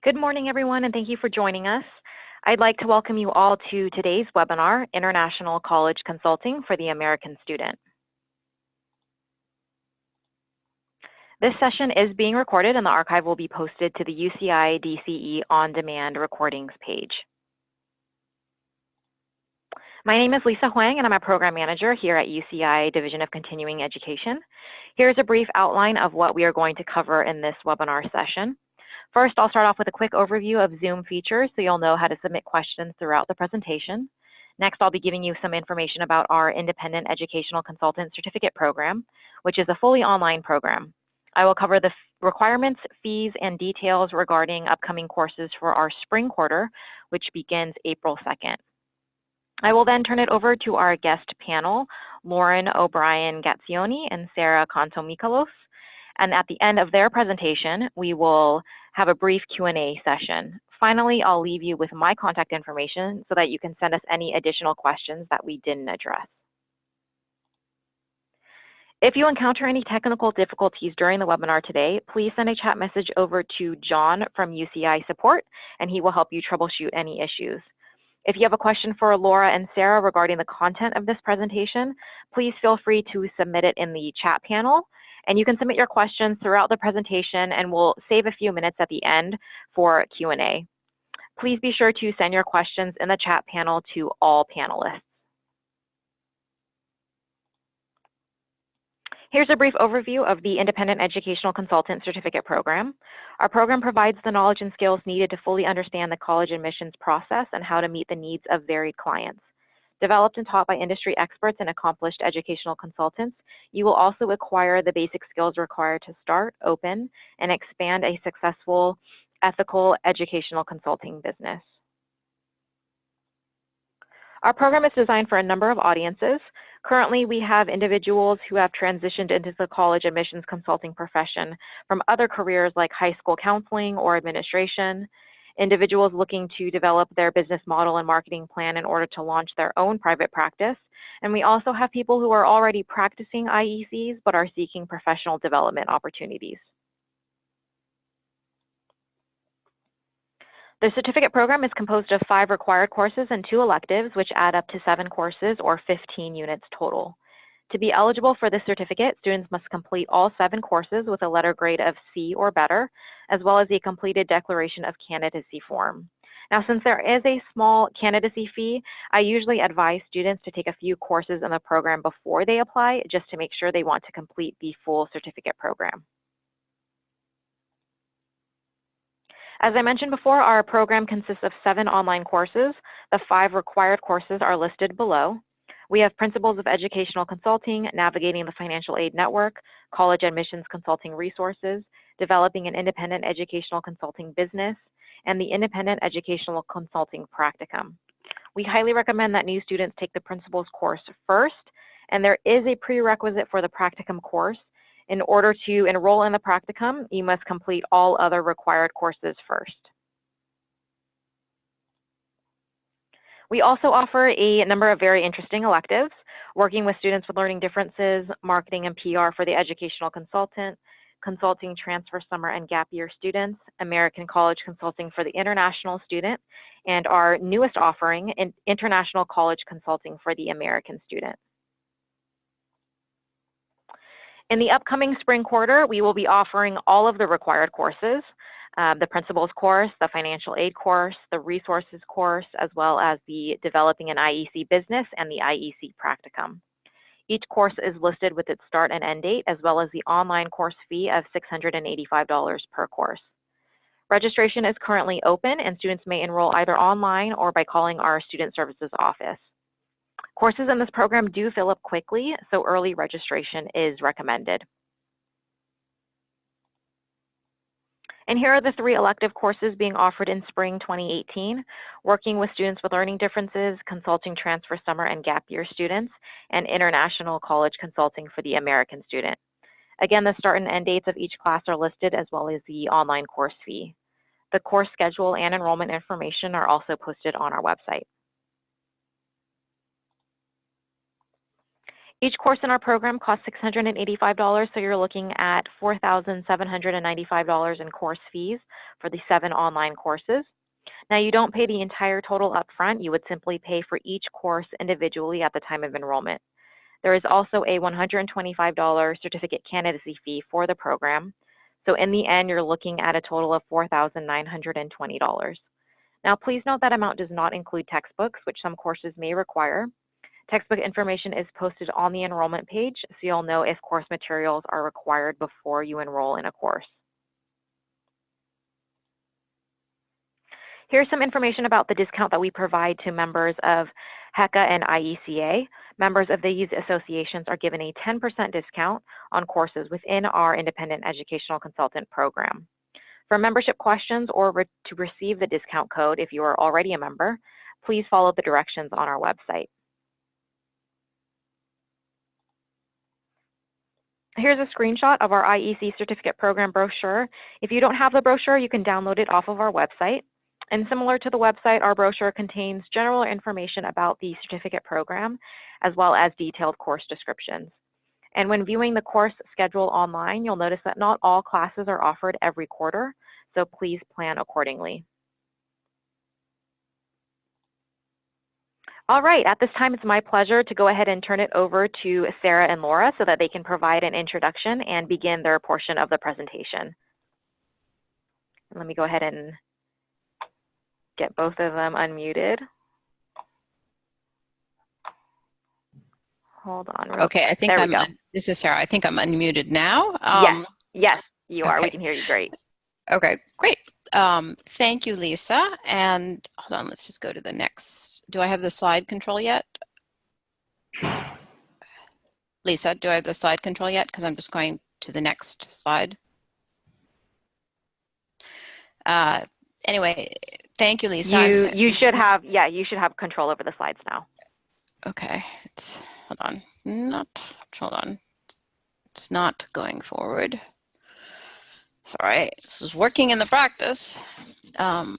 Good morning, everyone, and thank you for joining us. I'd like to welcome you all to today's webinar, International College Consulting for the American Student. This session is being recorded and the archive will be posted to the UCI DCE on-demand recordings page. My name is Lisa Huang and I'm a program manager here at UCI Division of Continuing Education. Here's a brief outline of what we are going to cover in this webinar session. First, I'll start off with a quick overview of Zoom features so you'll know how to submit questions throughout the presentation. Next, I'll be giving you some information about our Independent Educational Consultant Certificate Program, which is a fully online program. I will cover the requirements, fees, and details regarding upcoming courses for our spring quarter, which begins April 2nd. I will then turn it over to our guest panel, Lauren O'Brien Gatzionis and Sarah Contomichalos. And at the end of their presentation, we will have a brief Q&A session. Finally, I'll leave you with my contact information so that you can send us any additional questions that we didn't address. If you encounter any technical difficulties during the webinar today, please send a chat message over to John from UCI Support, and he will help you troubleshoot any issues. If you have a question for Laura and Sarah regarding the content of this presentation, please feel free to submit it in the chat panel. And you can submit your questions throughout the presentation and we'll save a few minutes at the end for Q&A. Please be sure to send your questions in the chat panel to all panelists. Here's a brief overview of the Independent Educational Consultant Certificate Program. Our program provides the knowledge and skills needed to fully understand the college admissions process and how to meet the needs of varied clients. Developed and taught by industry experts and accomplished educational consultants, you will also acquire the basic skills required to start, open, and expand a successful, ethical educational consulting business. Our program is designed for a number of audiences. Currently, we have individuals who have transitioned into the college admissions consulting profession from other careers like high school counseling or administration, individuals looking to develop their business model and marketing plan in order to launch their own private practice. And we also have people who are already practicing IECs but are seeking professional development opportunities. The certificate program is composed of 5 required courses and 2 electives, which add up to 7 courses or 15 units total. To be eligible for this certificate, students must complete all 7 courses with a letter grade of C or better, as well as a completed declaration of candidacy form. Now, since there is a small candidacy fee, I usually advise students to take a few courses in the program before they apply, just to make sure they want to complete the full certificate program. As I mentioned before, our program consists of 7 online courses. The 5 required courses are listed below. We have Principles of Educational Consulting, Navigating the Financial Aid Network, College Admissions Consulting Resources, Developing an Independent Educational Consulting Business, and the Independent Educational Consulting Practicum. We highly recommend that new students take the Principles course first, and there is a prerequisite for the Practicum course. In order to enroll in the Practicum, you must complete all other required courses first. We also offer a number of very interesting electives, working with students with learning differences, marketing and PR for the educational consultant, consulting transfer summer and gap year students, American college consulting for the international student, and our newest offering, international college consulting for the American student. In the upcoming spring quarter, we will be offering all of the required courses, the Principles course, the Financial Aid course, the Resources course, as well as the Developing an IEC Business and the IEC Practicum. Each course is listed with its start and end date, as well as the online course fee of $685 per course. Registration is currently open, and students may enroll either online or by calling our Student Services office. Courses in this program do fill up quickly, so early registration is recommended. And here are the 3 elective courses being offered in spring 2018, working with students with learning differences, consulting transfer summer and gap year students, and international college consulting for the American student. Again, the start and end dates of each class are listed, as well as the online course fee. The course schedule and enrollment information are also posted on our website. Each course in our program costs $685, so you're looking at $4,795 in course fees for the 7 online courses. Now, you don't pay the entire total up front. You would simply pay for each course individually at the time of enrollment. There is also a $125 certificate candidacy fee for the program. So in the end, you're looking at a total of $4,920. Now, please note that amount does not include textbooks, which some courses may require. Textbook information is posted on the enrollment page, so you'll know if course materials are required before you enroll in a course. Here's some information about the discount that we provide to members of HECA and IECA. Members of these associations are given a 10% discount on courses within our independent educational consultant program. For membership questions or to receive the discount code if you are already a member, please follow the directions on our website. Here's a screenshot of our IEC certificate program brochure. If you don't have the brochure, you can download it off of our website. And similar to the website, our brochure contains general information about the certificate program, as well as detailed course descriptions. And when viewing the course schedule online, you'll notice that not all classes are offered every quarter, so please plan accordingly. All right, at this time, it's my pleasure to go ahead and turn it over to Sarah and Laura so that they can provide an introduction and begin their portion of the presentation. Let me go ahead and get both of them unmuted. Hold on. Okay, I think this is Sarah. I think I'm unmuted now. Yes, you are. Okay. We can hear you great. Okay, great. Thank you, Lisa. And hold on, let's just go to the next. Do I have the slide control yet? Lisa, do I have the slide control yet? Because I'm just going to the next slide. Anyway, thank you, Lisa. You should have control over the slides now. Okay, hold on. Hold on. It's not going forward. Sorry, this is working in the practice. I'm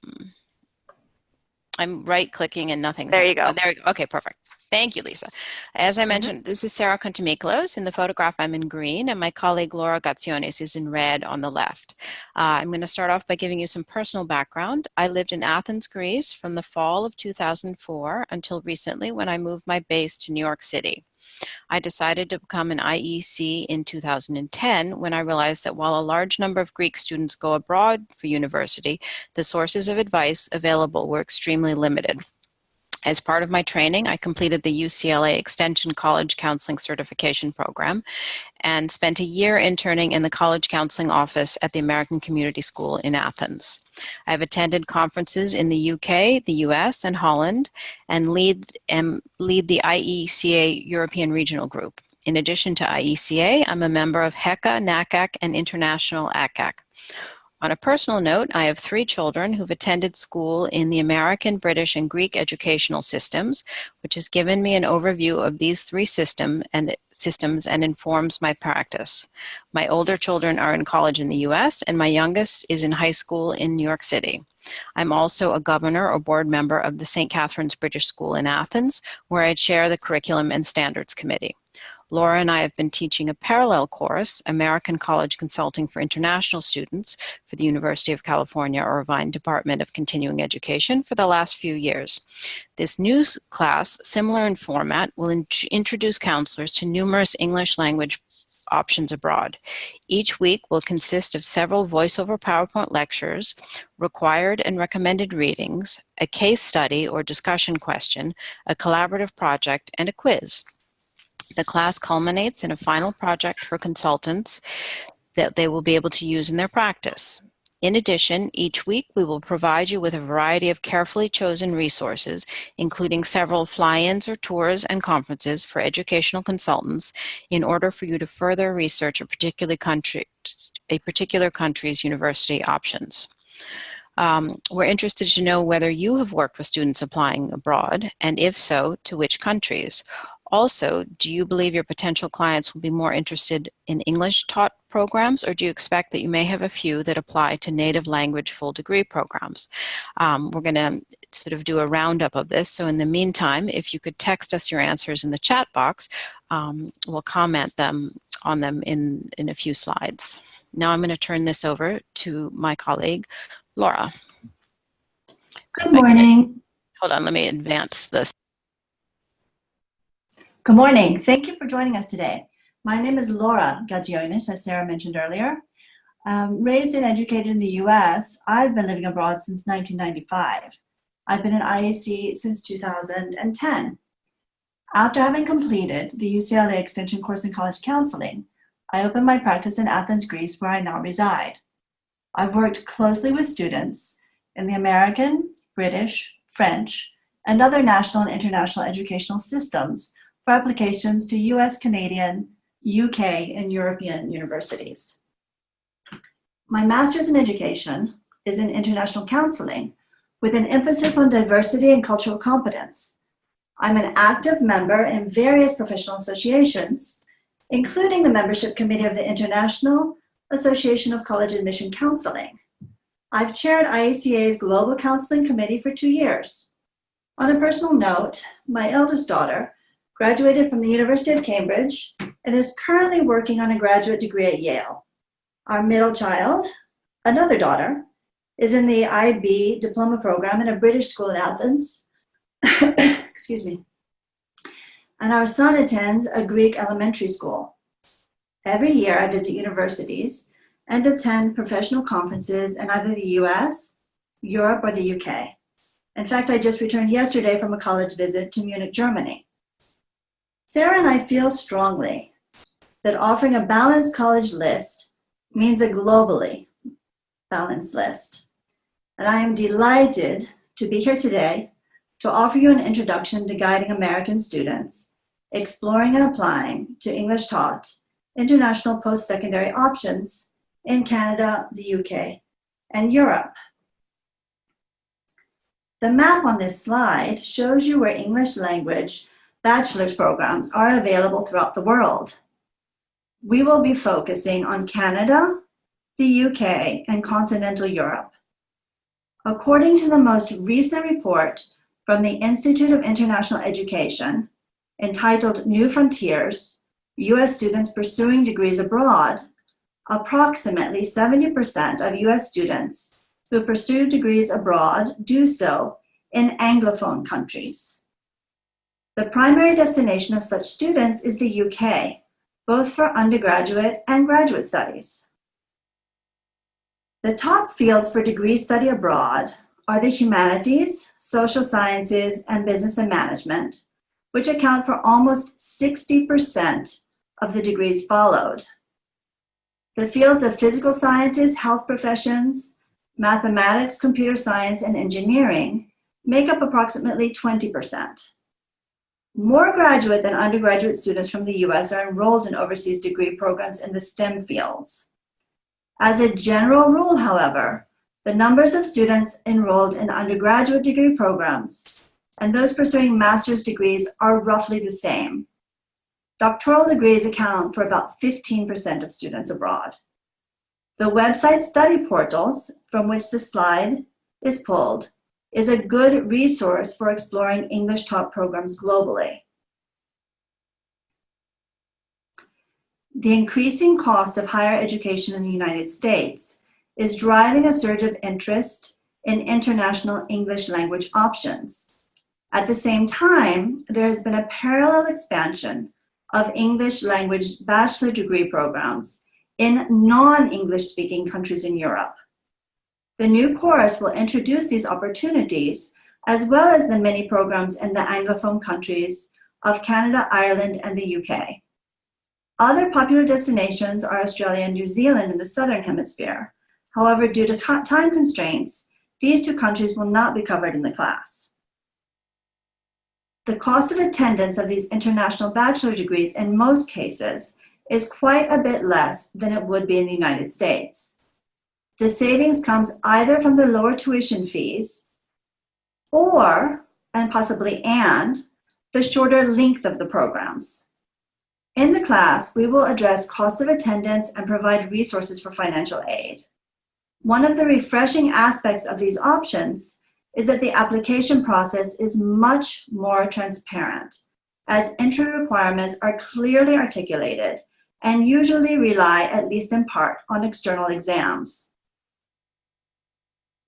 right-clicking and nothing. There you go. Oh, there we go. Okay, perfect. Thank you, Lisa. As I mentioned, this is Sarah Contomichalos. In the photograph, I'm in green, and my colleague Laura Gatzionis is in red on the left. I'm going to start off by giving you some personal background. I lived in Athens, Greece from the fall of 2004 until recently when I moved my base to New York City. I decided to become an IEC in 2010 when I realized that while a large number of Greek students go abroad for university, the sources of advice available were extremely limited. As part of my training, I completed the UCLA Extension College Counseling Certification Program and spent a year interning in the College Counseling Office at the American Community School in Athens. I've attended conferences in the UK, the US, and Holland, and lead the IECA European Regional Group. In addition to IECA, I'm a member of HECA, NACAC, and International ACAC. On a personal note, I have 3 children who've attended school in the American, British, and Greek educational systems, which has given me an overview of these 3 systems and informs my practice. My older children are in college in the US, and my youngest is in high school in New York City. I'm also a governor or board member of the St. Catherine's British School in Athens, where I chair the Curriculum and Standards Committee. Laura and I have been teaching a parallel course, American College Consulting for International Students, for the University of California, Irvine Department of Continuing Education for the last few years. This new class, similar in format, will introduce counselors to numerous English language options abroad. Each week will consist of several voiceover PowerPoint lectures, required and recommended readings, a case study or discussion question, a collaborative project, and a quiz. The class culminates in a final project for consultants that they will be able to use in their practice. In addition, each week we will provide you with a variety of carefully chosen resources, including several fly-ins or tours and conferences for educational consultants in order for you to further research a particular country's university options. We're interested to know whether you have worked with students applying abroad, and if so, to which countries. Also, do you believe your potential clients will be more interested in English taught programs, or do you expect that you may have a few that apply to native language full degree programs? We're going to sort of do a roundup of this. So in the meantime, if you could text us your answers in the chat box, we'll comment on them in a few slides. Now I'm going to turn this over to my colleague, Laura. Good morning. Hold on, let me advance this. Good morning. Thank you for joining us today. My name is Laura Gatzionis, as Sarah mentioned earlier. Raised and educated in the US, I've been living abroad since 1995. I've been an IAC since 2010. After having completed the UCLA Extension course in college counseling, I opened my practice in Athens, Greece, where I now reside. I've worked closely with students in the American, British, French, and other national and international educational systems for applications to US, Canadian, UK, and European universities. My master's in education is in international counseling with an emphasis on diversity and cultural competence. I'm an active member in various professional associations, including the membership committee of the International Association of College Admission Counseling. I've chaired IACA's Global Counseling Committee for 2 years. On a personal note, my eldest daughter graduated from the University of Cambridge and is currently working on a graduate degree at Yale. Our middle child, another daughter, is in the IB diploma program in a British school in Athens. Excuse me. And our son attends a Greek elementary school. Every year I visit universities and attend professional conferences in either the US, Europe, or the UK. In fact, I just returned yesterday from a college visit to Munich, Germany. Sarah and I feel strongly that offering a balanced college list means a globally balanced list. And I am delighted to be here today to offer you an introduction to guiding American students exploring and applying to English taught international post-secondary options in Canada, the UK, and Europe. The map on this slide shows you where English language bachelor's programs are available throughout the world. We will be focusing on Canada, the UK, and continental Europe. According to the most recent report from the Institute of International Education, entitled New Frontiers, US Students Pursuing Degrees Abroad, approximately 70% of US students who pursue degrees abroad do so in Anglophone countries. The primary destination of such students is the UK, both for undergraduate and graduate studies. The top fields for degree study abroad are the humanities, social sciences, and business and management, which account for almost 60% of the degrees followed. The fields of physical sciences, health professions, mathematics, computer science, and engineering make up approximately 20%. More graduate than undergraduate students from the US are enrolled in overseas degree programs in the STEM fields. As a general rule, however, the numbers of students enrolled in undergraduate degree programs and those pursuing master's degrees are roughly the same. Doctoral degrees account for about 15% of students abroad. The website study portals from which the slide is pulled is a good resource for exploring English taught programs globally. The increasing cost of higher education in the United States is driving a surge of interest in international English language options. At the same time, there has been a parallel expansion of English language bachelor degree programs in non-English speaking countries in Europe. The new course will introduce these opportunities as well as the many programs in the Anglophone countries of Canada, Ireland, and the UK. Other popular destinations are Australia and New Zealand in the Southern Hemisphere. However, due to time constraints, these two countries will not be covered in the class. The cost of attendance of these international bachelor degrees in most cases is quite a bit less than it would be in the United States. The savings comes either from the lower tuition fees or, and possibly the shorter length of the programs. In the class, we will address cost of attendance and provide resources for financial aid. One of the refreshing aspects of these options is that the application process is much more transparent, as entry requirements are clearly articulated and usually rely, at least in part, on external exams.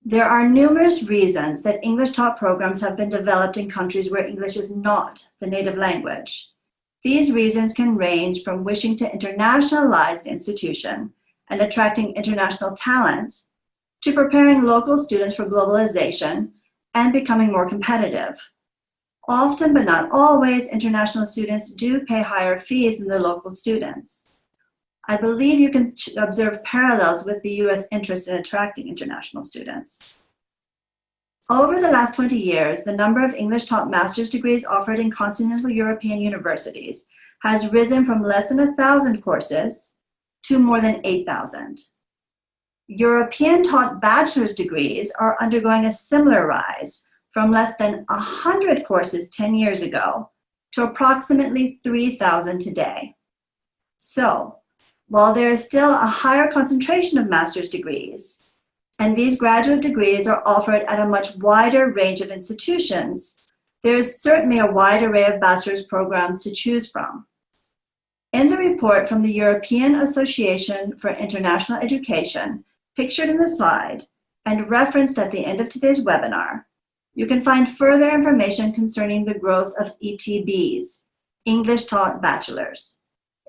There are numerous reasons that English taught programs have been developed in countries where English is not the native language. These reasons can range from wishing to internationalize the institution and attracting international talent, to preparing local students for globalization and becoming more competitive. Often, but not always, international students do pay higher fees than the local students. I believe you can observe parallels with the US interest in attracting international students. Over the last 20 years, the number of English-taught master's degrees offered in continental European universities has risen from less than 1,000 courses to more than 8,000. European-taught bachelor's degrees are undergoing a similar rise from less than 100 courses 10 years ago to approximately 3,000 today. So, while there is still a higher concentration of master's degrees, and these graduate degrees are offered at a much wider range of institutions, there is certainly a wide array of bachelor's programs to choose from. In the report from the European Association for International Education, pictured in the slide, and referenced at the end of today's webinar, you can find further information concerning the growth of ETBs, English-taught bachelors.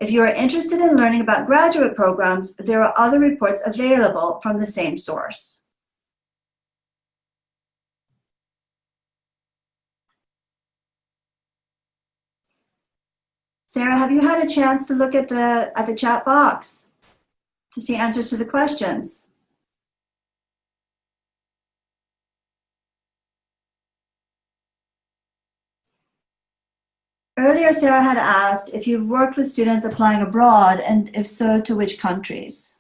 If you are interested in learning about graduate programs, there are other reports available from the same source. Sarah, have you had a chance to look at the chat box to see answers to the questions? Earlier, Sarah had asked if you've worked with students applying abroad, and if so, to which countries?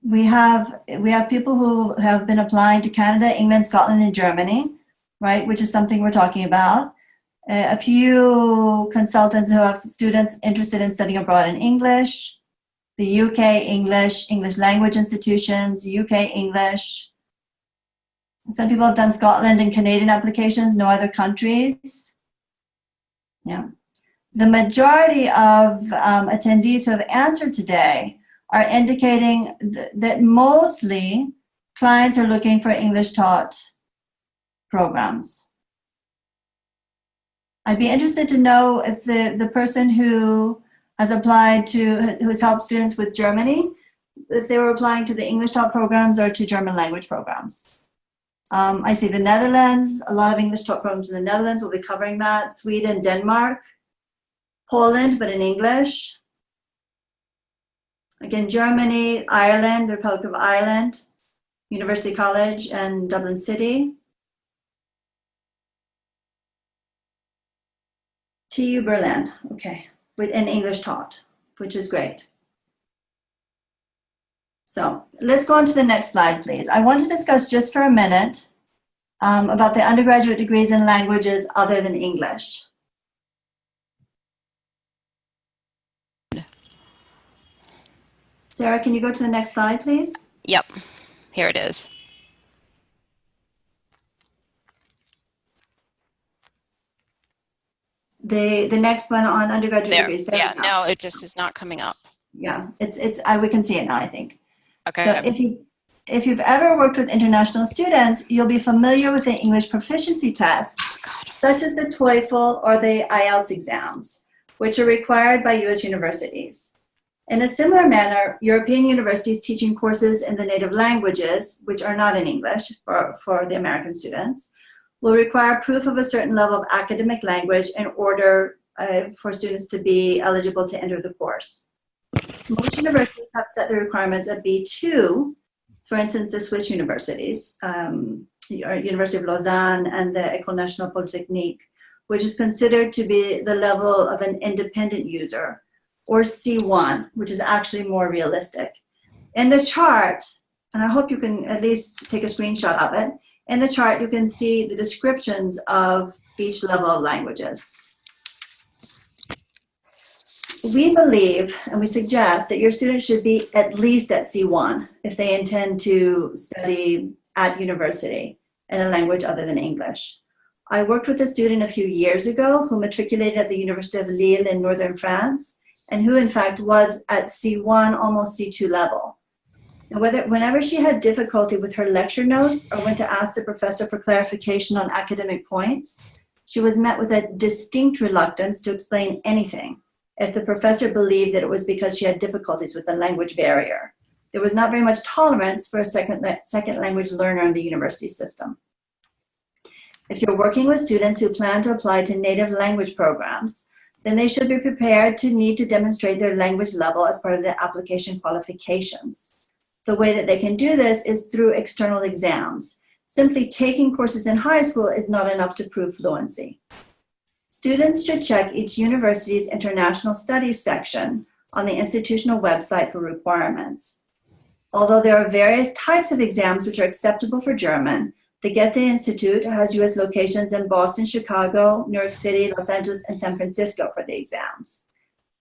We have people who have been applying to Canada, England, Scotland, and Germany, right, which is something we're talking about. A few consultants who have students interested in studying abroad in English, the UK English, English language institutions, UK English. Some people have done Scotland and Canadian applications, no other countries. Yeah. The majority of attendees who have answered today are indicating that mostly clients are looking for English taught programs. I'd be interested to know if the person who has applied to, who has helped students with Germany, if they were applying to the English taught programs or to German language programs. I see the Netherlands, a lot of English taught programs in the Netherlands, we'll be covering that. Sweden, Denmark, Poland, but in English. Again, Germany, Ireland, the Republic of Ireland, University College, and Dublin City. TU Berlin, okay, in English taught, which is great. So let's go on to the next slide, please. I want to discuss just for a minute about the undergraduate degrees in languages other than English. Sarah, can you go to the next slide, please? Yep, here it is. The next one on undergraduate There. degrees. Yeah, no, it just is not coming up. Yeah, we can see it now, I think. Okay. So if you've ever worked with international students, you'll be familiar with the English proficiency tests, such as the TOEFL or the IELTS exams, which are required by US universities. In a similar manner, European universities teaching courses in the native languages, which are not in English for the American students, will require proof of a certain level of academic language in order for students to be eligible to enter the course. Most universities have set the requirements at B2, for instance, the Swiss universities, University of Lausanne and the École Nationale Polytechnique, which is considered to be the level of an independent user, or C1, which is actually more realistic. In the chart, and I hope you can at least take a screenshot of it. In the chart, you can see the descriptions of each level of languages. We believe and we suggest that your students should be at least at C1 if they intend to study at university in a language other than English. I worked with a student a few years ago who matriculated at the University of Lille in northern France, and who in fact was at C1, almost C2 level. And whenever she had difficulty with her lecture notes or went to ask the professor for clarification on academic points, she was met with a distinct reluctance to explain anything if the professor believed that it was because she had difficulties with the language barrier. There was not very much tolerance for a second language learner in the university system. If you're working with students who plan to apply to native language programs, then they should be prepared to need to demonstrate their language level as part of the application qualifications. The way that they can do this is through external exams. Simply taking courses in high school is not enough to prove fluency. Students should check each university's international studies section on the institutional website for requirements. Although there are various types of exams which are acceptable for German, the Goethe Institute has US locations in Boston, Chicago, New York City, Los Angeles, and San Francisco for the exams.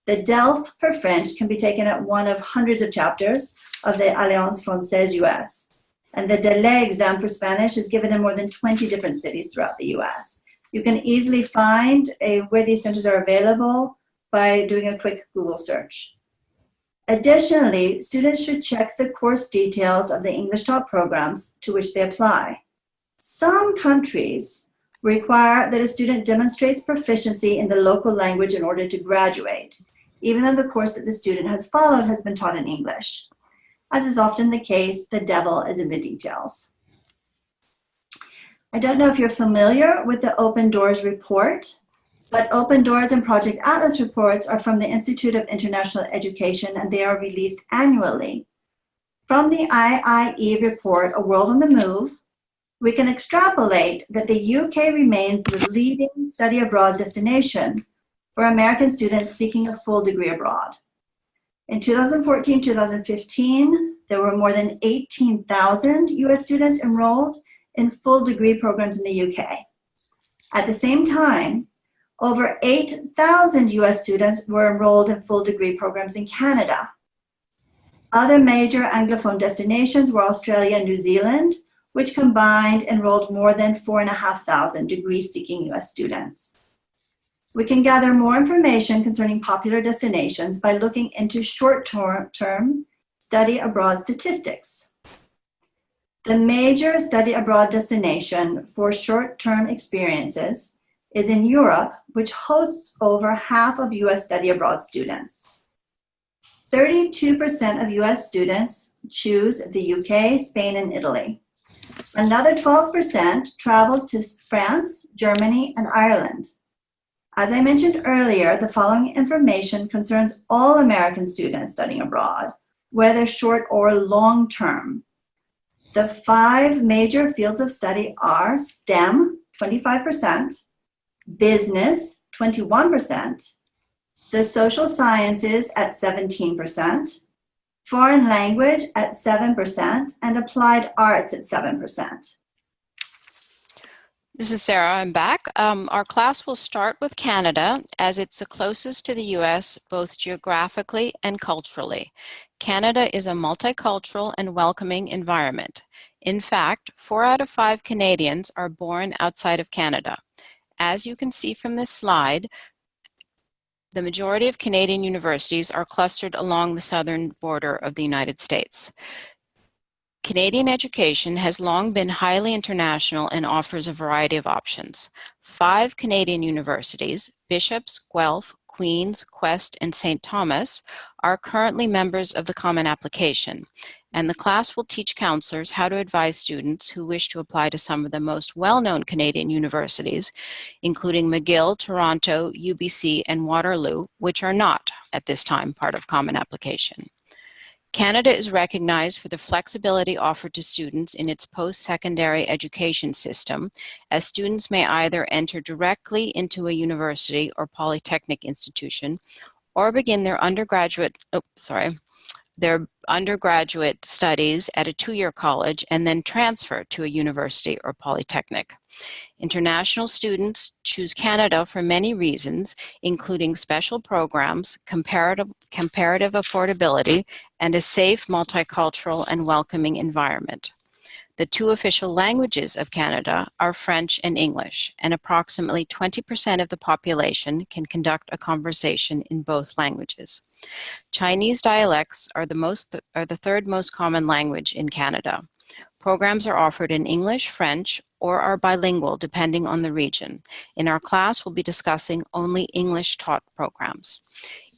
The DELF for French can be taken at one of hundreds of chapters of the Alliance Française US. And the DELE exam for Spanish is given in more than 20 different cities throughout the US. You can easily find where these centers are available by doing a quick Google search. Additionally, students should check the course details of the English taught programs to which they apply. Some countries require that a student demonstrates proficiency in the local language in order to graduate, even though the course that the student has followed has been taught in English. As is often the case, the devil is in the details. I don't know if you're familiar with the Open Doors report, but Open Doors and Project Atlas reports are from the Institute of International Education, and they are released annually. From the IIE report, A World on the Move, we can extrapolate that the UK remains the leading study abroad destination for American students seeking a full degree abroad. In 2014-2015, there were more than 18,000 US students enrolled in full degree programs in the UK. At the same time, over 8,000 US students were enrolled in full degree programs in Canada. Other major Anglophone destinations were Australia and New Zealand, which combined enrolled more than 4,500 degree-seeking US students. We can gather more information concerning popular destinations by looking into short-term study abroad statistics. The major study abroad destination for short-term experiences is in Europe, which hosts over half of US study abroad students. 32% of US students choose the UK, Spain, and Italy. Another 12% traveled to France, Germany, and Ireland. As I mentioned earlier, the following information concerns all American students studying abroad, whether short or long term. The 5 major fields of study are STEM, 25%, business, 21%, the social sciences at 17%, foreign language at 7%, and applied arts at 7%. This is Sarah, I'm back. Our class will start with Canada as it's the closest to the US both geographically and culturally. Canada is a multicultural and welcoming environment. In fact, 4 out of 5 Canadians are born outside of Canada. As you can see from this slide, the majority of Canadian universities are clustered along the southern border of the United States. Canadian education has long been highly international and offers a variety of options. 5 Canadian universities, Bishop's, Guelph, Queen's, Quest, and St. Thomas, are currently members of the Common Application, and the class will teach counselors how to advise students who wish to apply to some of the most well-known Canadian universities, including McGill, Toronto, UBC, and Waterloo, which are not, at this time, part of Common Application. Canada is recognized for the flexibility offered to students in its post-secondary education system, as students may either enter directly into a university or polytechnic institution, or begin their their undergraduate studies at a two-year college and then transfer to a university or polytechnic. International students choose Canada for many reasons, including special programs, comparative affordability, and a safe, multicultural, and welcoming environment. The two official languages of Canada are French and English, and approximately 20% of the population can conduct a conversation in both languages. Chinese dialects are the third most common language in Canada. Programs are offered in English, French, or are bilingual depending on the region. In our class, we'll be discussing only English-taught programs.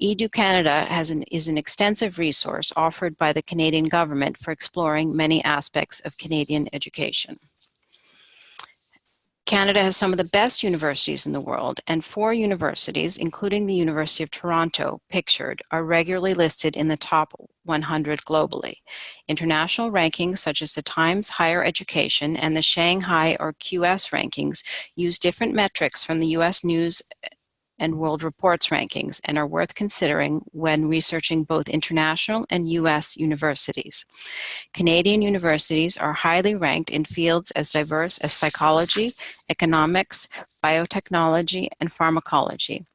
Edu Canada is an extensive resource offered by the Canadian government for exploring many aspects of Canadian education. Canada has some of the best universities in the world, and 4 universities, including the University of Toronto, pictured, are regularly listed in the top 100 globally. International rankings such as the Times Higher Education and the Shanghai or QS rankings use different metrics from the US News and World Reports rankings and are worth considering when researching both international and US universities. Canadian universities are highly ranked in fields as diverse as psychology, economics, biotechnology, and pharmacology.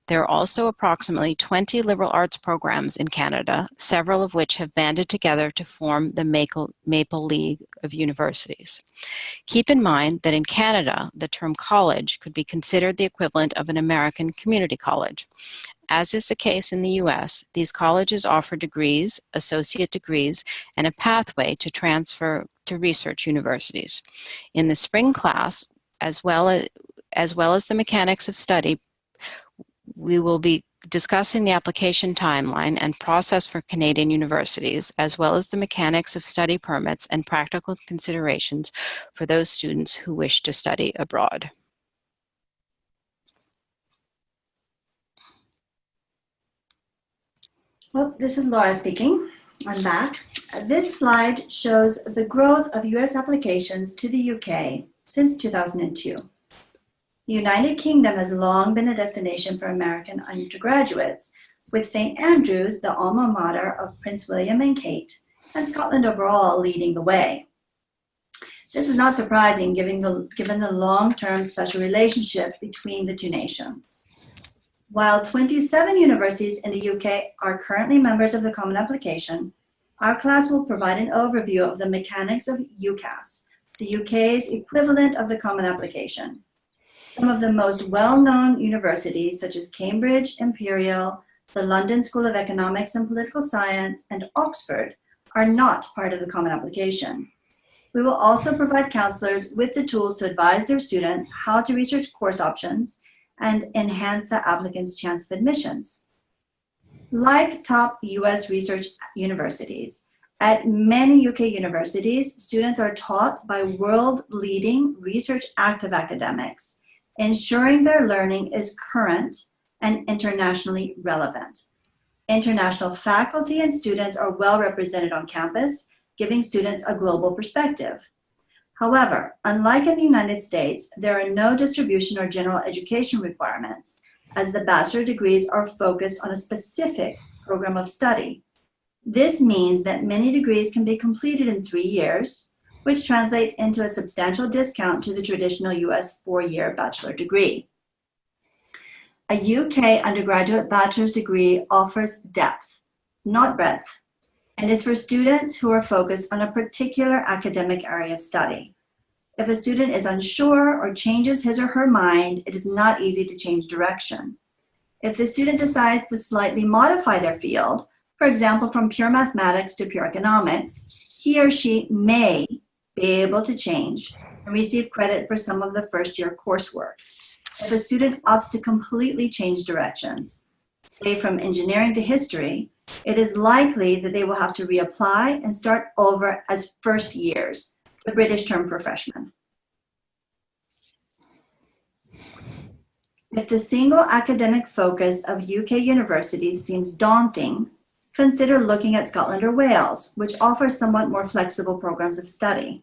There are also approximately 20 liberal arts programs in Canada, several of which have banded together to form the Maple League of Universities. Keep in mind that in Canada, the term college could be considered the equivalent of an American community college. As is the case in the US, these colleges offer degrees, associate degrees, and a pathway to transfer to research universities. In the spring class, as well as the mechanics of study, we will be discussing the application timeline and process for Canadian universities, as well as the mechanics of study permits and practical considerations for those students who wish to study abroad. Well, this is Laura speaking. I'm back. This slide shows the growth of US applications to the UK since 2002. The United Kingdom has long been a destination for American undergraduates, with St. Andrews, the alma mater of Prince William and Kate, and Scotland overall leading the way. This is not surprising given the long-term special relationship between the two nations. While 27 universities in the UK are currently members of the Common Application, our class will provide an overview of the mechanics of UCAS, the UK's equivalent of the Common Application. Some of the most well-known universities, such as Cambridge, Imperial, the London School of Economics and Political Science, and Oxford, are not part of the Common Application. We will also provide counselors with the tools to advise their students how to research course options and enhance the applicant's chance of admissions. Like top US research universities, at many UK universities, students are taught by world-leading research-active academics, ensuring their learning is current and internationally relevant. International faculty and students are well represented on campus, giving students a global perspective. However, unlike in the United States, there are no distribution or general education requirements, as the bachelor degrees are focused on a specific program of study. This means that many degrees can be completed in 3 years, which translate into a substantial discount to the traditional US 4-year bachelor degree. A UK undergraduate bachelor's degree offers depth, not breadth, and is for students who are focused on a particular academic area of study. If a student is unsure or changes his or her mind, it is not easy to change direction. If the student decides to slightly modify their field, for example, from pure mathematics to pure economics, he or she may be able to change and receive credit for some of the first-year coursework. If a student opts to completely change directions, say from engineering to history, it is likely that they will have to reapply and start over as first years, the British term for freshmen. If the single academic focus of UK universities seems daunting, consider looking at Scotland or Wales, which offers somewhat more flexible programs of study.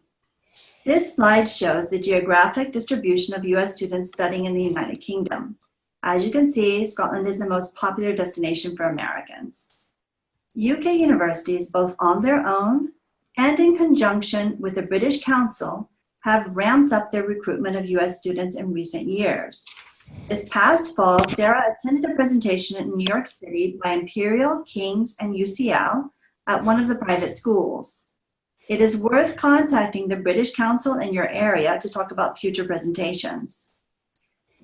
This slide shows the geographic distribution of US students studying in the United Kingdom. As you can see, Scotland is the most popular destination for Americans. UK universities, both on their own and in conjunction with the British Council, have ramped up their recruitment of US students in recent years. This past fall, Sarah attended a presentation in New York City by Imperial, King's, and UCL at one of the private schools. It is worth contacting the British Council in your area to talk about future presentations.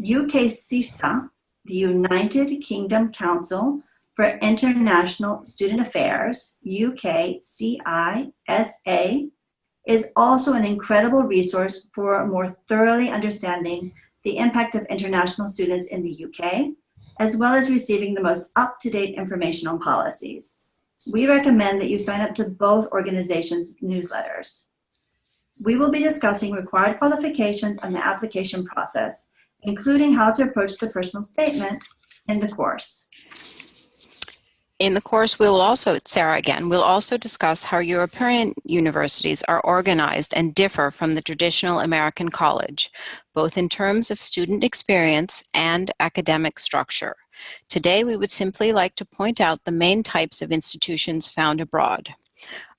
UKCISA, the United Kingdom Council for International Student Affairs, UKCISA, is also an incredible resource for more thoroughly understanding the impact of international students in the UK, as well as receiving the most up-to-date information on policies. We recommend that you sign up to both organizations' newsletters. We will be discussing required qualifications and the application process, including how to approach the personal statement in the course. In the course, we will also, Sarah again, we'll also discuss how European universities are organized and differ from the traditional American college, both in terms of student experience and academic structure. Today, we would simply like to point out the main types of institutions found abroad.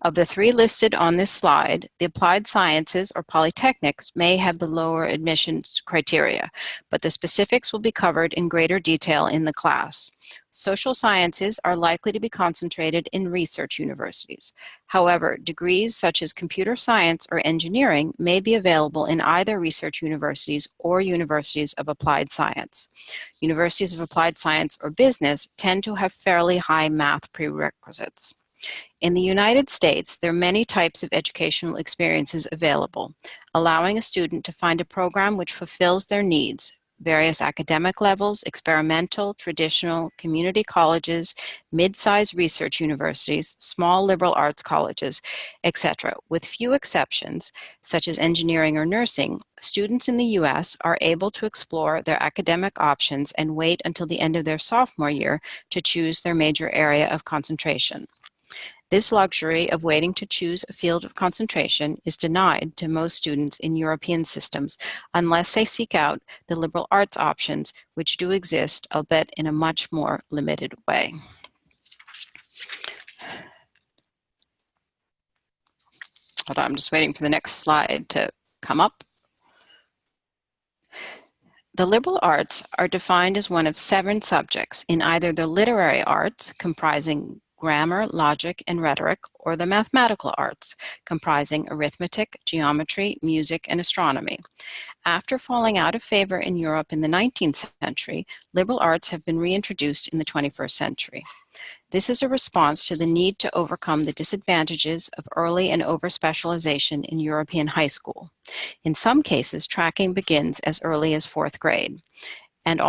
Of the three listed on this slide, the applied sciences or polytechnics may have the lower admissions criteria, but the specifics will be covered in greater detail in the class. Social sciences are likely to be concentrated in research universities. However, degrees such as computer science or engineering may be available in either research universities or universities of applied science. Universities of applied science or business tend to have fairly high math prerequisites. In the United States, there are many types of educational experiences available, allowing a student to find a program which fulfills their needs. Various academic levels, experimental, traditional, community colleges, mid-sized research universities, small liberal arts colleges, etc. With few exceptions, such as engineering or nursing, students in the U.S. are able to explore their academic options and wait until the end of their sophomore year to choose their major area of concentration. This luxury of waiting to choose a field of concentration is denied to most students in European systems unless they seek out the liberal arts options, which do exist, albeit in a much more limited way. Hold on, I'm just waiting for the next slide to come up. The liberal arts are defined as one of 7 subjects in either the literary arts, comprising grammar, logic, and rhetoric, or the mathematical arts, comprising arithmetic, geometry, music, and astronomy. After falling out of favor in Europe in the 19th century, liberal arts have been reintroduced in the 21st century. This is a response to the need to overcome the disadvantages of early and over-specialization in European high school. In some cases, tracking begins as early as 4th grade. And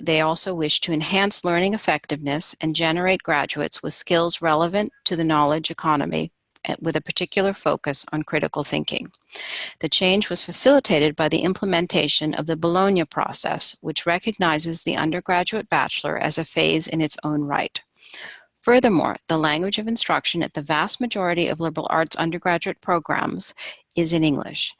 they also wish to enhance learning effectiveness and generate graduates with skills relevant to the knowledge economy with a particular focus on critical thinking. The change was facilitated by the implementation of the Bologna process, which recognizes the undergraduate bachelor as a phase in its own right. Furthermore, the language of instruction at the vast majority of liberal arts undergraduate programs is in English.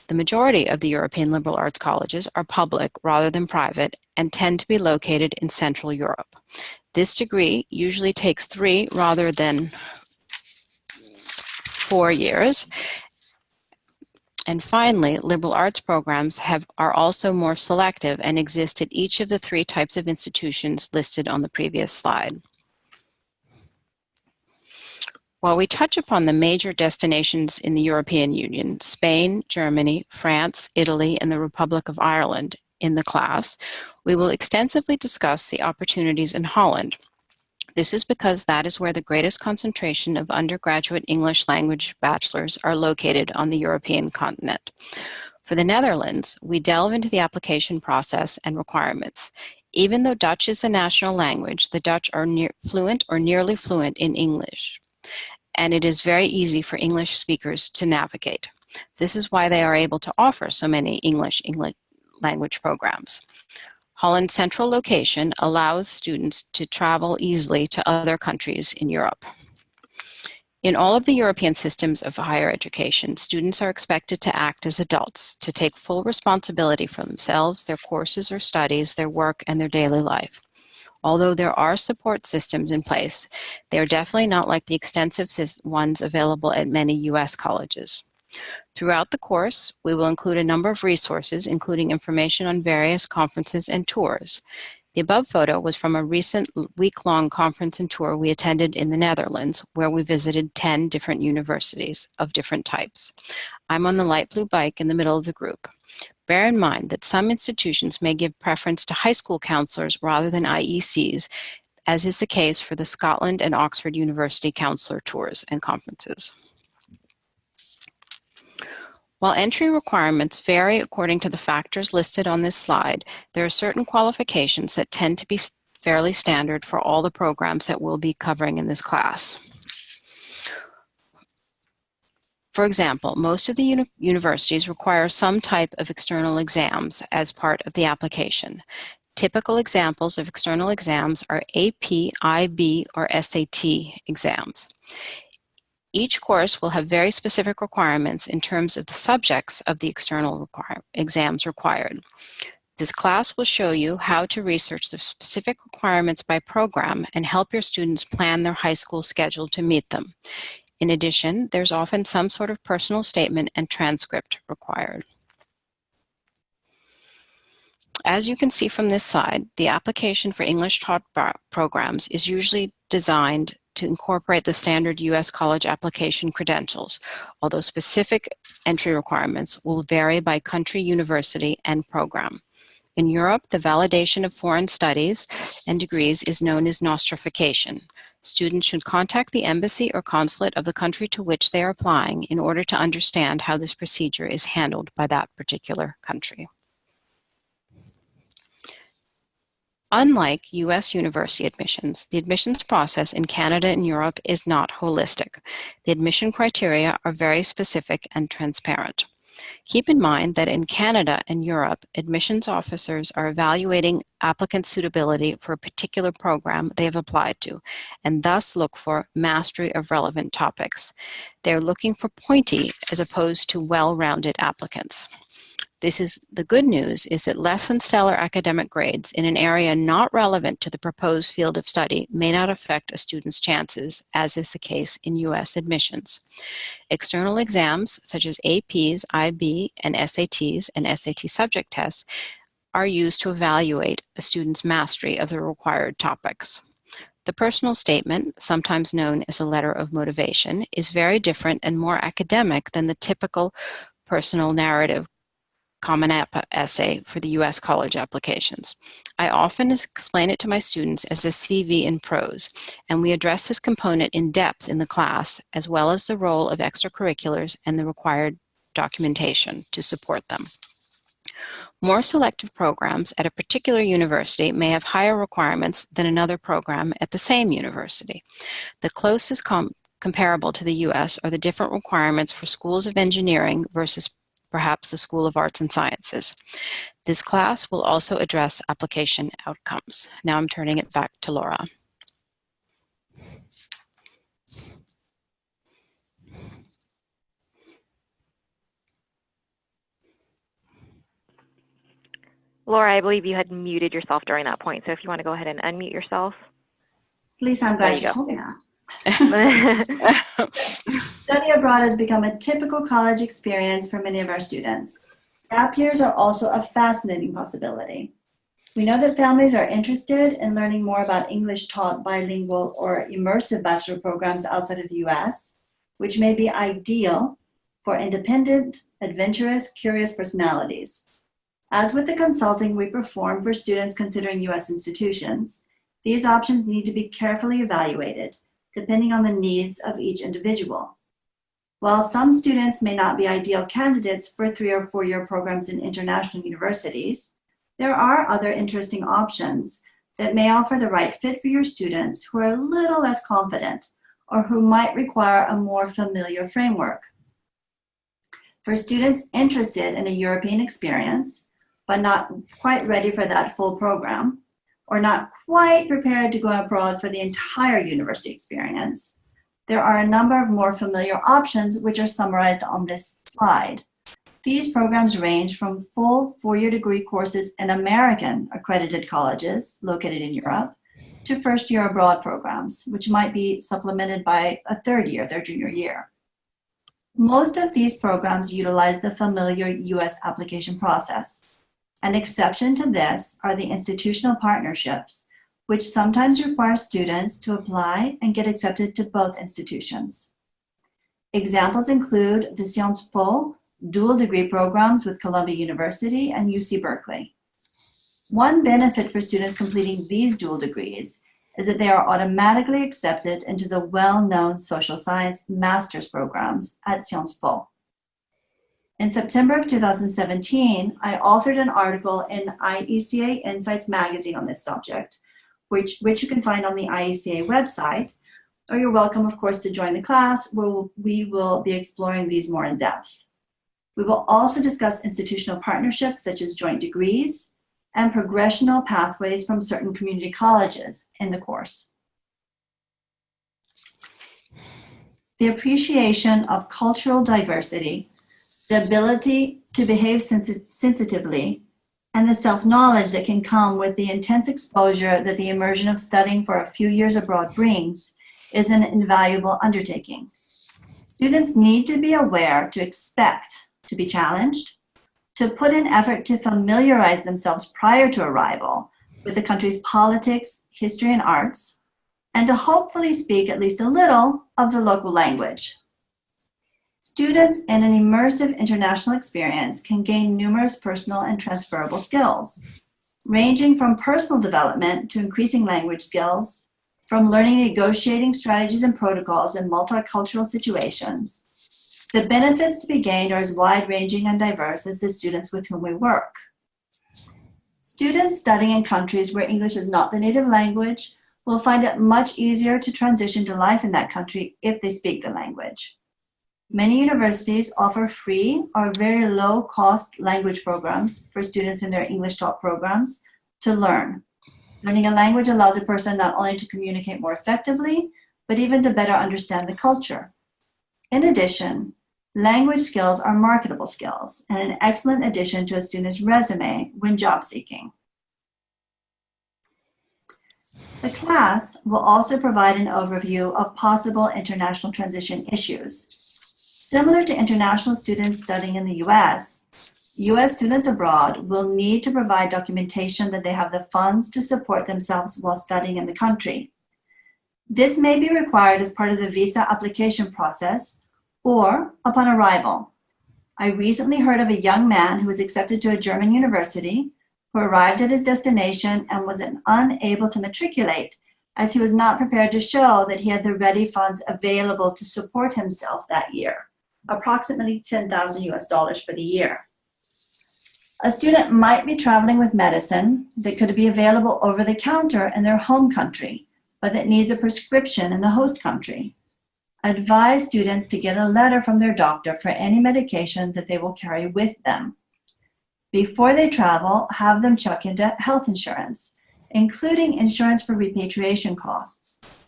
The majority of the European liberal arts colleges are public rather than private and tend to be located in Central Europe. This degree usually takes 3 rather than 4 years. And finally, liberal arts programs are also more selective and exist at each of the 3 types of institutions listed on the previous slide. While we touch upon the major destinations in the European Union, Spain, Germany, France, Italy, and the Republic of Ireland in the class, we will extensively discuss the opportunities in Holland. This is because that is where the greatest concentration of undergraduate English language bachelors are located on the European continent. For the Netherlands, we delve into the application process and requirements. Even though Dutch is the national language, the Dutch are fluent or nearly fluent in English, and it is very easy for English speakers to navigate. This is why they are able to offer so many English language programs. Holland's central location allows students to travel easily to other countries in Europe. In all of the European systems of higher education, students are expected to act as adults, to take full responsibility for themselves, their courses or studies, their work, and their daily life. Although there are support systems in place, they are definitely not like the extensive ones available at many U.S. colleges. Throughout the course, we will include a number of resources, including information on various conferences and tours. The above photo was from a recent week-long conference and tour we attended in the Netherlands, where we visited 10 different universities of different types. I'm on the light blue bike in the middle of the group. Bear in mind that some institutions may give preference to high school counselors rather than IECs, as is the case for the Scotland and Oxford University counselor tours and conferences. While entry requirements vary according to the factors listed on this slide, there are certain qualifications that tend to be fairly standard for all the programs that we'll be covering in this class. For example, most of the universities require some type of external exams as part of the application. Typical examples of external exams are AP, IB, or SAT exams. Each course will have very specific requirements in terms of the subjects of the external exams required. This class will show you how to research the specific requirements by program and help your students plan their high school schedule to meet them. In addition, there's often some sort of personal statement and transcript required. As you can see from this slide, the application for English taught programs is usually designed to incorporate the standard U.S. college application credentials, although specific entry requirements will vary by country, university, and program. In Europe, the validation of foreign studies and degrees is known as nostrification. Students should contact the embassy or consulate of the country to which they are applying in order to understand how this procedure is handled by that particular country. Unlike U.S. university admissions, the admissions process in Canada and Europe is not holistic. The admission criteria are very specific and transparent. Keep in mind that in Canada and Europe, admissions officers are evaluating applicant suitability for a particular program they have applied to, and thus look for mastery of relevant topics. They're looking for pointy as opposed to well-rounded applicants. The good news is that less than stellar academic grades in an area not relevant to the proposed field of study may not affect a student's chances, as is the case in U.S. admissions. External exams, such as APs, IB, and SATs and SAT subject tests, are used to evaluate a student's mastery of the required topics. The personal statement, sometimes known as a letter of motivation, is very different and more academic than the typical personal narrative Common App essay for the U.S. college applications. I often explain it to my students as a CV in prose, and we address this component in depth in the class, as well as the role of extracurriculars and the required documentation to support them. More selective programs at a particular university may have higher requirements than another program at the same university. The closest comparable to the U.S. are the different requirements for schools of engineering versus perhaps the School of Arts and Sciences. This class will also address application outcomes. Now I'm turning it back to Laura. Laura, I believe you had muted yourself during that point, so if you want to go ahead and unmute yourself. Lisa, I'm glad you told me that. Study abroad has become a typical college experience for many of our students. Gap years are also a fascinating possibility. We know that families are interested in learning more about English taught bilingual or immersive bachelor programs outside of the US, which may be ideal for independent, adventurous, curious personalities. As with the consulting we perform for students considering US institutions, these options need to be carefully evaluated, depending on the needs of each individual. While some students may not be ideal candidates for 3 or 4 year programs in international universities, there are other interesting options that may offer the right fit for your students who are a little less confident or who might require a more familiar framework. For students interested in a European experience, but not quite ready for that full program, or not quite prepared to go abroad for the entire university experience, there are a number of more familiar options which are summarized on this slide. These programs range from full 4-year degree courses in American accredited colleges located in Europe to first-year abroad programs, which might be supplemented by a third year, their junior year. Most of these programs utilize the familiar U.S. application process. An exception to this are the institutional partnerships, which sometimes require students to apply and get accepted to both institutions. Examples include the Sciences Po dual degree programs with Columbia University and UC Berkeley. One benefit for students completing these dual degrees is that they are automatically accepted into the well-known social science master's programs at Sciences Po. In September of 2017, I authored an article in IECA Insights magazine on this subject, which you can find on the IECA website, or you're welcome, of course, to join the class where we will be exploring these more in depth. We will also discuss institutional partnerships such as joint degrees and progressional pathways from certain community colleges in the course. The appreciation of cultural diversity, the ability to behave sensitively, and the self-knowledge that can come with the intense exposure that the immersion of studying for a few years abroad brings is an invaluable undertaking. Students need to be aware to expect to be challenged, to put in effort to familiarize themselves prior to arrival with the country's politics, history, and arts, and to hopefully speak at least a little of the local language. Students in an immersive international experience can gain numerous personal and transferable skills, ranging from personal development to increasing language skills, from learning negotiating strategies and protocols in multicultural situations. The benefits to be gained are as wide-ranging and diverse as the students with whom we work. Students studying in countries where English is not the native language will find it much easier to transition to life in that country if they speak the language. Many universities offer free or very low-cost language programs for students in their English taught programs to learn. Learning a language allows a person not only to communicate more effectively, but even to better understand the culture. In addition, language skills are marketable skills and an excellent addition to a student's resume when job seeking. The class will also provide an overview of possible international transition issues. Similar to international students studying in the U.S. students abroad will need to provide documentation that they have the funds to support themselves while studying in the country. This may be required as part of the visa application process or upon arrival. I recently heard of a young man who was accepted to a German university who arrived at his destination and was unable to matriculate as he was not prepared to show that he had the ready funds available to support himself that year, approximately $10,000 for the year. A student might be traveling with medicine that could be available over the counter in their home country, but that needs a prescription in the host country. Advise students to get a letter from their doctor for any medication that they will carry with them. Before they travel, have them check into health insurance, including insurance for repatriation costs.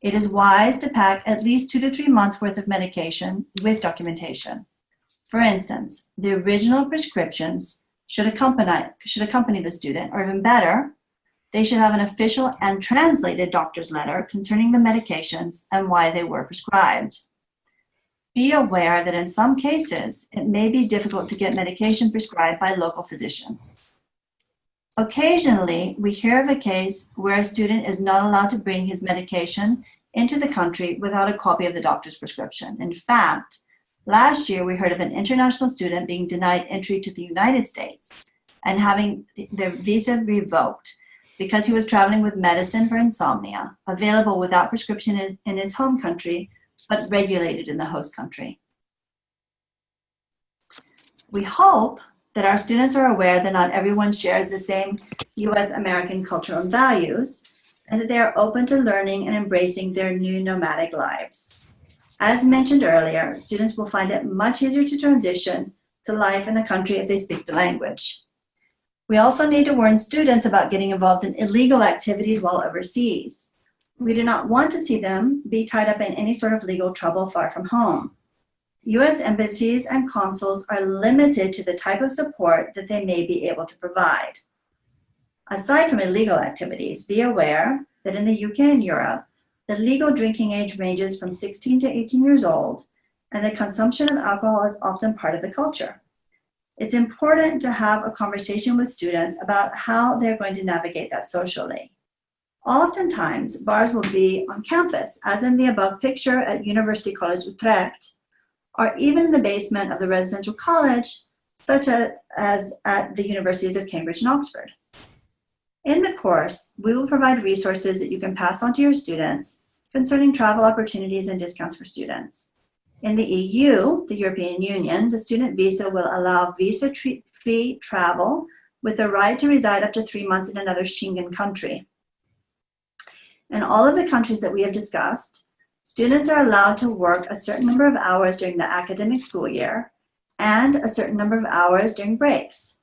It is wise to pack at least 2 to 3 months worth of medication with documentation. For instance, the original prescriptions should accompany the student, or even better, they should have an official and translated doctor's letter concerning the medications and why they were prescribed. Be aware that in some cases, it may be difficult to get medication prescribed by local physicians. Occasionally, we hear of a case where a student is not allowed to bring his medication into the country without a copy of the doctor's prescription. In fact, last year we heard of an international student being denied entry to the United States and having their visa revoked because he was traveling with medicine for insomnia, available without prescription in his home country, but regulated in the host country. We hope that our students are aware that not everyone shares the same US-American culture and values, and that they are open to learning and embracing their new nomadic lives. As mentioned earlier, students will find it much easier to transition to life in a country if they speak the language. We also need to warn students about getting involved in illegal activities while overseas. We do not want to see them be tied up in any sort of legal trouble far from home. U.S. embassies and consuls are limited to the type of support that they may be able to provide. Aside from illegal activities, be aware that in the UK and Europe, the legal drinking age ranges from 16 to 18 years old, and the consumption of alcohol is often part of the culture. It's important to have a conversation with students about how they're going to navigate that socially. Oftentimes, bars will be on campus, as in the above picture at University College Utrecht, or even in the basement of the residential college, such as at the universities of Cambridge and Oxford. In the course, we will provide resources that you can pass on to your students concerning travel opportunities and discounts for students. In the EU, the European Union, the student visa will allow visa-free travel with the right to reside up to 3 months in another Schengen country. In all of the countries that we have discussed, students are allowed to work a certain number of hours during the academic school year and a certain number of hours during breaks.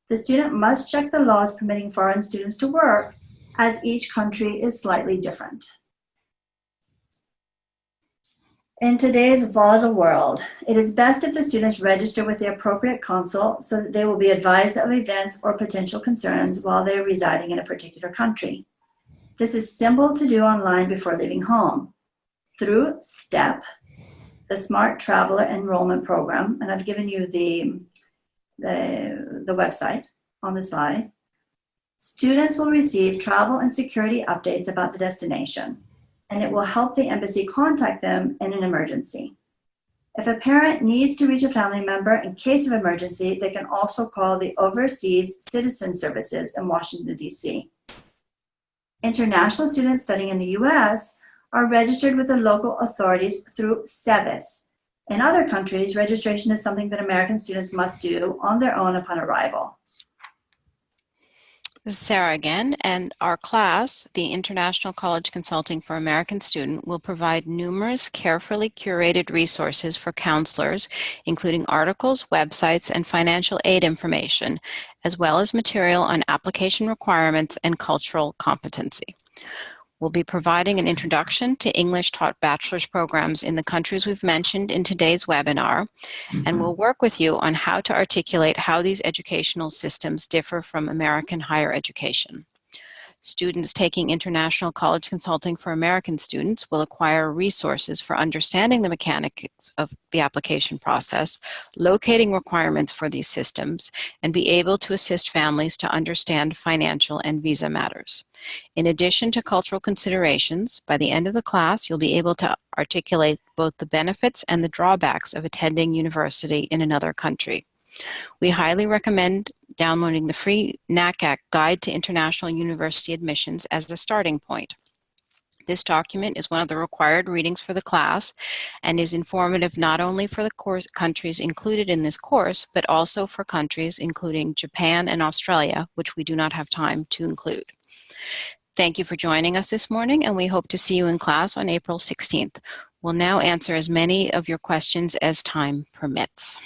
The student must check the laws permitting foreign students to work, as each country is slightly different. In today's volatile world, it is best if the students register with the appropriate consul so that they will be advised of events or potential concerns while they are residing in a particular country. This is simple to do online before leaving home. Through STEP, the Smart Traveler Enrollment Program, and I've given you the website on the slide, students will receive travel and security updates about the destination, and it will help the embassy contact them in an emergency. If a parent needs to reach a family member in case of emergency, they can also call the Overseas Citizen Services in Washington, D.C. International students studying in the U.S. are registered with the local authorities through SEVIS. In other countries, registration is something that American students must do on their own upon arrival. This is Sarah again, and our class, the International College Consulting for American Student, will provide numerous carefully curated resources for counselors, including articles, websites, and financial aid information, as well as material on application requirements and cultural competency. We'll be providing an introduction to English-taught bachelor's programs in the countries we've mentioned in today's webinar, and we'll work with you on how to articulate how these educational systems differ from American higher education. Students taking International College Consulting for American Students will acquire resources for understanding the mechanics of the application process, locating requirements for these systems, and be able to assist families to understand financial and visa matters. In addition to cultural considerations, by the end of the class, you'll be able to articulate both the benefits and the drawbacks of attending university in another country. We highly recommend downloading the free NACAC Guide to International University Admissions as a starting point. This document is one of the required readings for the class and is informative not only for the countries included in this course, but also for countries including Japan and Australia, which we do not have time to include. Thank you for joining us this morning, and we hope to see you in class on April 16th. We'll now answer as many of your questions as time permits.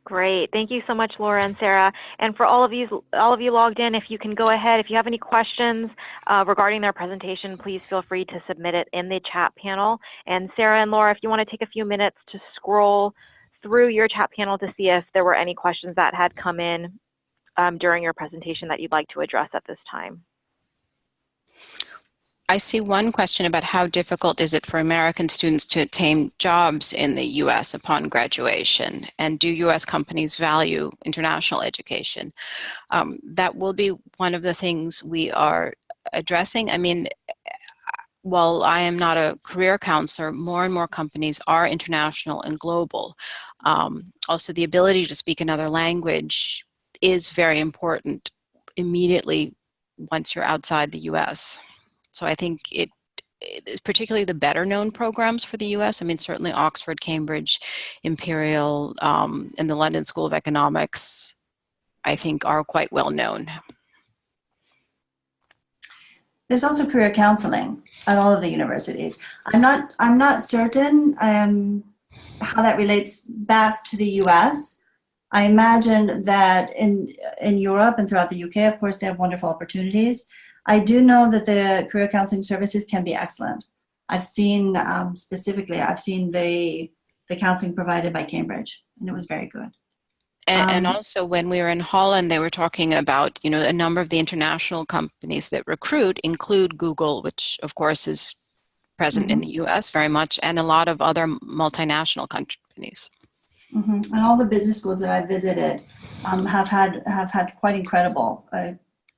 Great. Thank you so much, Laura and Sarah. And for all of you logged in, if you can go ahead, if you have any questions regarding their presentation, please feel free to submit it in the chat panel. And Sarah and Laura, if you want to take a few minutes to scroll through your chat panel to see if there were any questions that had come in during your presentation that you'd like to address at this time. I see one question about how difficult is it for American students to obtain jobs in the U.S. upon graduation, and do U.S. companies value international education? That will be one of the things we are addressing. I mean, while I am not a career counselor, more and more companies are international and global. Also, the ability to speak another language is very important immediately once you're outside the U.S. So I think it particularly the better known programs for the US, I mean, certainly Oxford, Cambridge, Imperial, and the London School of Economics, I think are quite well known. There's also career counseling at all of the universities. I'm not certain how that relates back to the US. I imagine that in Europe and throughout the UK, of course, they have wonderful opportunities. I do know that the career counseling services can be excellent. I've seen specifically, I've seen the counseling provided by Cambridge, and it was very good. And also when we were in Holland, they were talking about, you know, a number of the international companies that recruit include Google, which of course is present in the US very much, and a lot of other multinational companies. And all the business schools that I visited have had quite incredible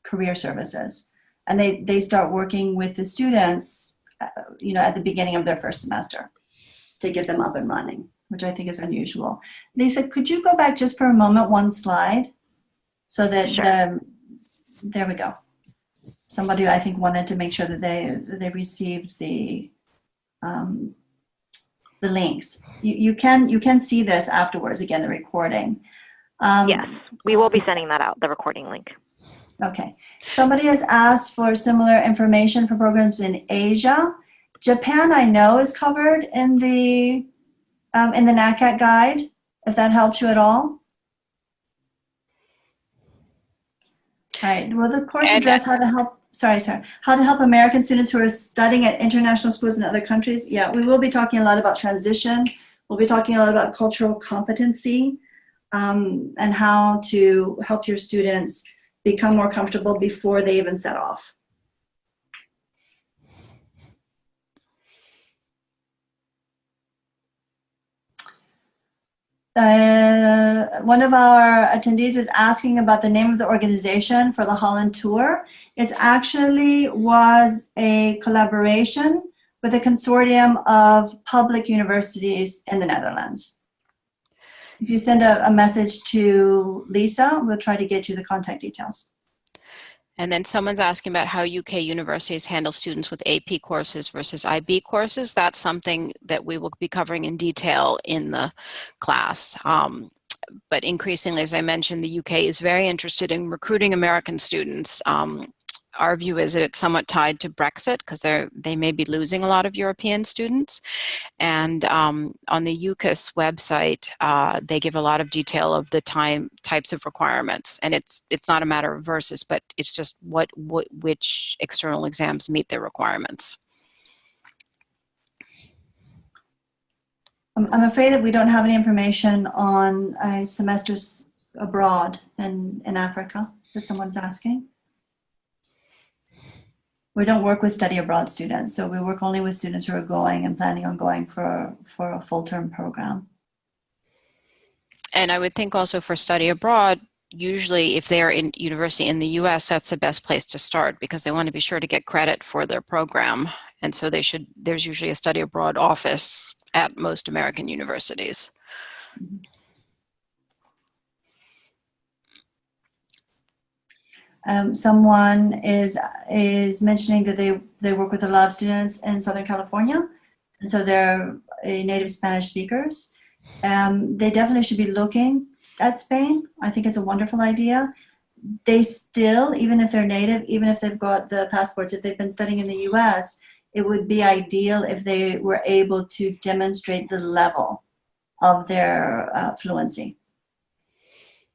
career services, and they start working with the students, you know, at the beginning of their first semester to get them up and running, which I think is unusual. Lisa, could you go back just for a moment, one slide, so that there we go. Somebody I think wanted to make sure that they received the links. You can see this afterwards, again, the recording. Yes, we will be sending that out, the recording link. Okay. Somebody has asked for similar information for programs in Asia. Japan, I know, is covered in the NACAT guide, if that helps you at all. All right. Will the course address how to help? How to help American students who are studying at international schools in other countries? Yeah, we will be talking a lot about transition. We'll be talking a lot about cultural competency and how to help your students become more comfortable before they even set off. One of our attendees is asking about the name of the organization for the Holland tour. It actually was a collaboration with a consortium of public universities in the Netherlands. If you send a message to Lisa, we'll try to get you the contact details. And then someone's asking about how UK universities handle students with AP courses versus IB courses. That's something that we will be covering in detail in the class. But increasingly, as I mentioned, the UK is very interested in recruiting American students. Our view is that it's somewhat tied to Brexit because they may be losing a lot of European students. And on the UCAS website, they give a lot of detail of the types of requirements. And it's not a matter of versus, but it's just which external exams meet their requirements. I'm afraid that we don't have any information on semesters abroad in Africa that someone's asking. We don't work with study abroad students, so we work only with students who are going and planning on going for a full-term program. And I would think also for study abroad, usually if they're in university in the US, that's the best place to start because they want to be sure to get credit for their program. And so there's usually a study abroad office at most American universities. Someone is mentioning that they work with a lot of students in Southern California, and so they're native Spanish speakers. They definitely should be looking at Spain. I think it's a wonderful idea. They still, even if they're native, even if they've got the passports, if they've been studying in the US, it would be ideal if they were able to demonstrate the level of their fluency.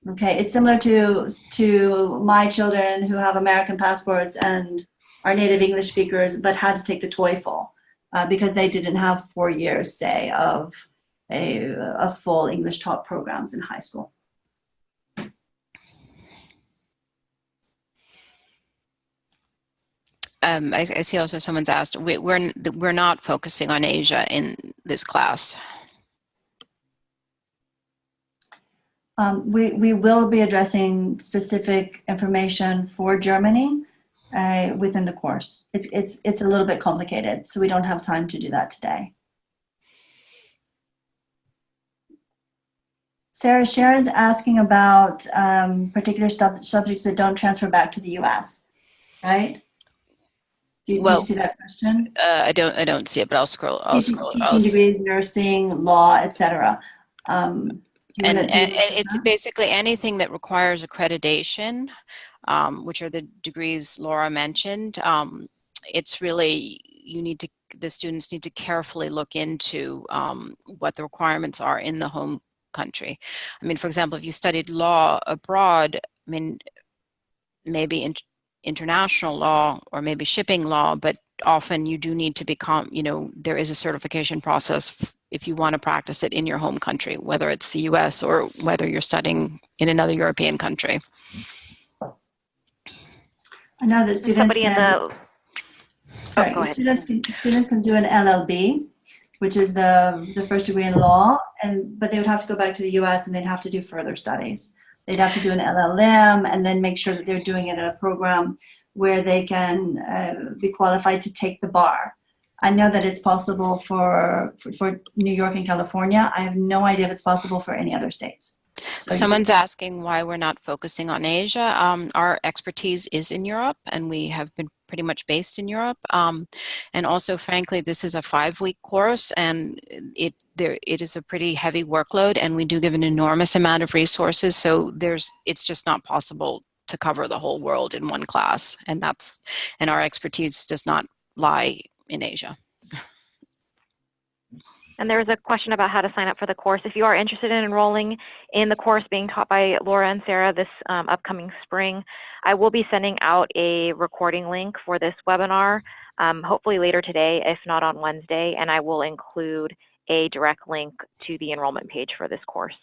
Okay, it's similar to my children who have American passports and are native English speakers, but had to take the TOEFL because they didn't have 4 years, say, of a full English taught programs in high school. I see also someone's asked, we're not focusing on Asia in this class. We will be addressing specific information for Germany within the course. It's a little bit complicated, so we don't have time to do that today. Sarah, Sharon's asking about particular subjects that don't transfer back to the US, right? Do you see that question? I don't see it, but I'll scroll. Teaching degrees, nursing, law, etc. And it's basically anything that requires accreditation, which are the degrees Laura mentioned. It's really, the students need to carefully look into what the requirements are in the home country. I mean, for example, if you studied law abroad, I mean, maybe international law or maybe shipping law, but often you do need to become, there is a certification process if you want to practice it in your home country, whether it's the US or whether you're studying in another European country. I know that students Somebody in can, the, sorry, go ahead. students can do an LLB, which is the first degree in law, but they would have to go back to the US and they'd have to do further studies. They'd have to do an LLM and then make sure that they're doing it in a program where they can be qualified to take the bar. I know that it's possible for New York and California. I have no idea if it's possible for any other states. So someone's asking why we're not focusing on Asia. Our expertise is in Europe, and we have been pretty much based in Europe. And also, frankly, this is a 5-week course, and it is a pretty heavy workload, and we do give an enormous amount of resources. So it's just not possible to cover the whole world in one class, and our expertise does not lie in Asia. And there's a question about how to sign up for the course. If you are interested in enrolling in the course being taught by Laura and Sarah this upcoming spring, I will be sending out a recording link for this webinar, hopefully later today, if not on Wednesday, and I will include a direct link to the enrollment page for this course.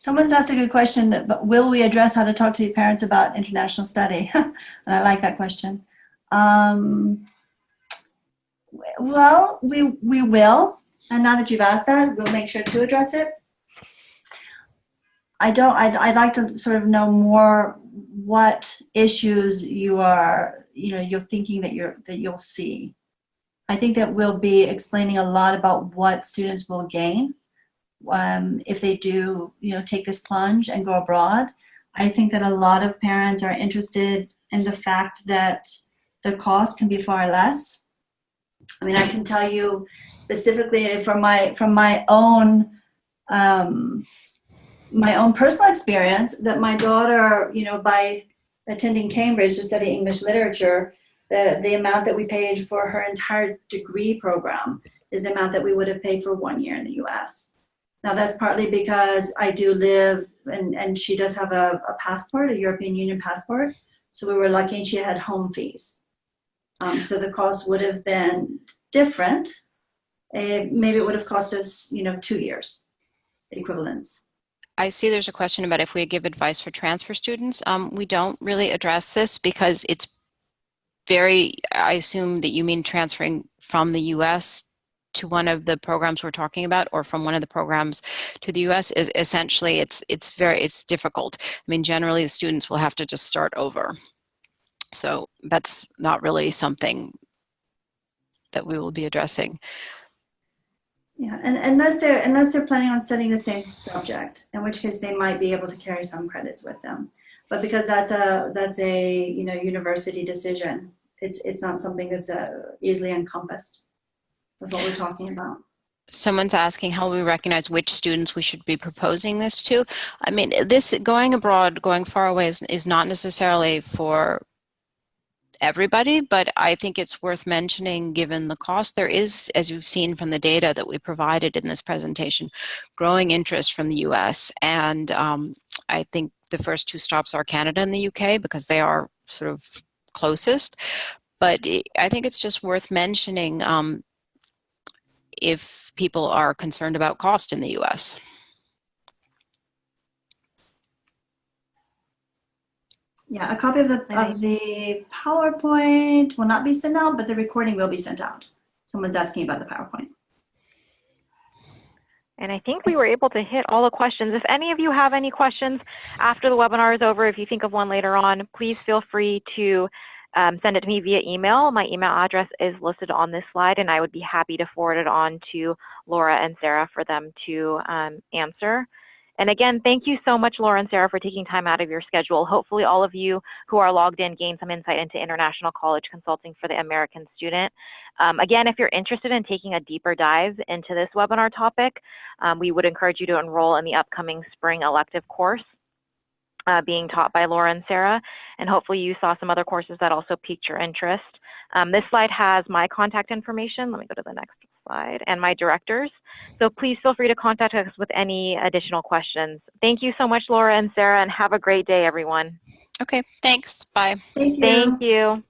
someone's asked a good question, but will we address how to talk to your parents about international study? And I like that question. Well, we will, and now that you've asked that, we'll make sure to address it. I'd like to sort of know more what issues you're thinking that you'll see. I think that we'll be explaining a lot about what students will gain if they do, take this plunge and go abroad. I think that a lot of parents are interested in the fact that the cost can be far less. I mean, I can tell you specifically from my own personal experience that my daughter, by attending Cambridge to study English literature, the amount that we paid for her entire degree program is the amount that we would have paid for 1 year in the US. Now, that's partly because I do live, and she does have a passport, a European Union passport, so we were lucky and she had home fees. So the cost would have been different. Maybe it would have cost us, 2 years equivalence. I see there's a question about if we give advice for transfer students. We don't really address this because it's I assume that you mean transferring from the US to one of the programs we're talking about, or from one of the programs to the US. Is essentially it's difficult. I mean, generally the students will have to just start over. So that's not really something that we will be addressing. Yeah, and unless they're planning on studying the same subject, in which case they might be able to carry some credits with them. But because that's a university decision, it's not something that's easily encompassed with what we're talking about. Someone's asking how we recognize which students we should be proposing this to. I mean, this going abroad, going far away is not necessarily for everybody, but I think it's worth mentioning given the cost. There is, as you've seen from the data that we provided in this presentation, growing interest from the US. And I think the first 2 stops are Canada and the UK because they are sort of closest. But I think it's just worth mentioning if people are concerned about cost in the US. Yeah, a copy of the PowerPoint will not be sent out, but the recording will be sent out. Someone's asking about the PowerPoint. And I think we were able to hit all the questions. If any of you have any questions after the webinar is over, if you think of one later on, please feel free to send it to me via email. My email address is listed on this slide, and I would be happy to forward it on to Laura and Sarah for them to answer. And again, thank you so much, Laura and Sarah, for taking time out of your schedule. Hopefully all of you who are logged in gain some insight into international college consulting for the American student. Again, if you're interested in taking a deeper dive into this webinar topic, we would encourage you to enroll in the upcoming spring elective course being taught by Laura and Sarah. And hopefully you saw some other courses that also piqued your interest. This slide has my contact information. Let me go to the next slide, and my directors. So please feel free to contact us with any additional questions. Thank you so much, Laura and Sarah, and have a great day, everyone. Okay, thanks. Bye. Thank you. Thank you.